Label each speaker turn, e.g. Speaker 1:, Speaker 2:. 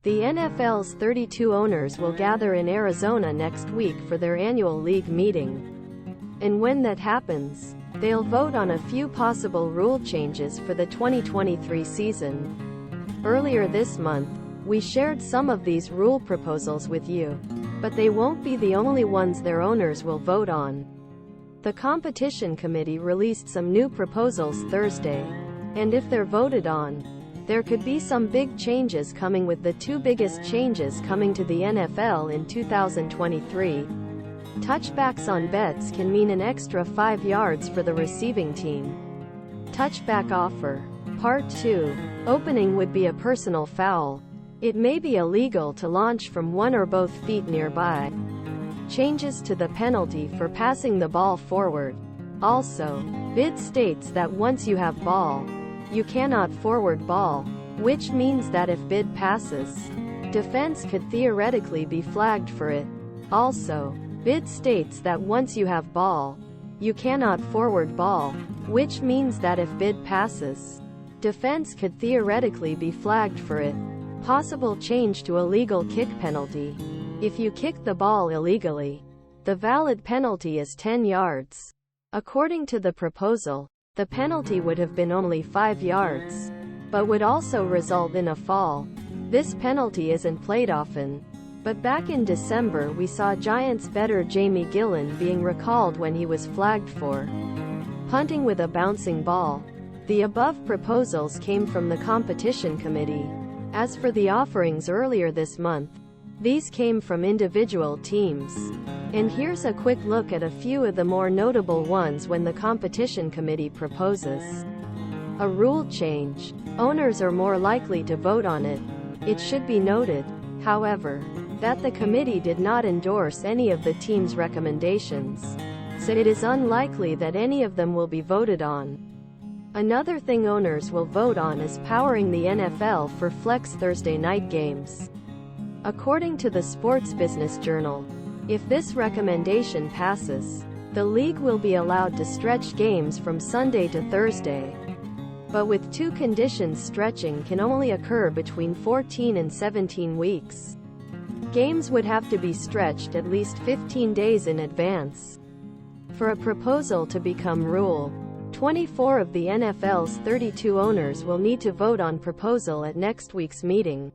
Speaker 1: The NFL's 32 owners will gather in Arizona next week for their annual league meeting. And when that happens, they'll vote on a few possible rule changes for the 2023 season. Earlier this month, we shared some of these rule proposals with you. But they won't be the only ones their owners will vote on. The competition committee released some new proposals Thursday. And if they're voted on, there could be some big changes coming, with the two biggest changes coming to the NFL in 2023. Touchbacks on bets can mean an extra 5 yards for the receiving team. Touchback offer. Part 2. Opening would be a personal foul. It may be illegal to launch from one or both feet nearby. Changes to the penalty for passing the ball forward. Also, bid states that once you have ball, you cannot forward ball, which means that if bid passes, defense could theoretically be flagged for it. Also, bid states that once you have ball, you cannot forward ball, which means that if bid passes, defense could theoretically be flagged for it. Possible change to illegal kick penalty. If you kick the ball illegally, the valid penalty is 10 yards. According to the proposal, the penalty would have been only 5 yards, but would also result in a fall. This penalty isn't played often, but back in December we saw Giants bettor Jamie Gillan being recalled when he was flagged for punting with a bouncing ball. The above proposals came from the competition committee. As for the offerings earlier this month, these came from individual teams. And here's a quick look at a few of the more notable ones when the competition committee proposes a rule change. Owners are more likely to vote on it. It should be noted, however, that the committee did not endorse any of the team's recommendations, so it is unlikely that any of them will be voted on. Another thing owners will vote on is powering the NFL for flex Thursday night games. According to the Sports Business Journal, if this recommendation passes, the league will be allowed to stretch games from Sunday to Thursday. But with two conditions, stretching can only occur between 14 and 17 weeks. Games would have to be stretched at least 15 days in advance. For a proposal to become rule, 24 of the NFL's 32 owners will need to vote on proposal at next week's meeting.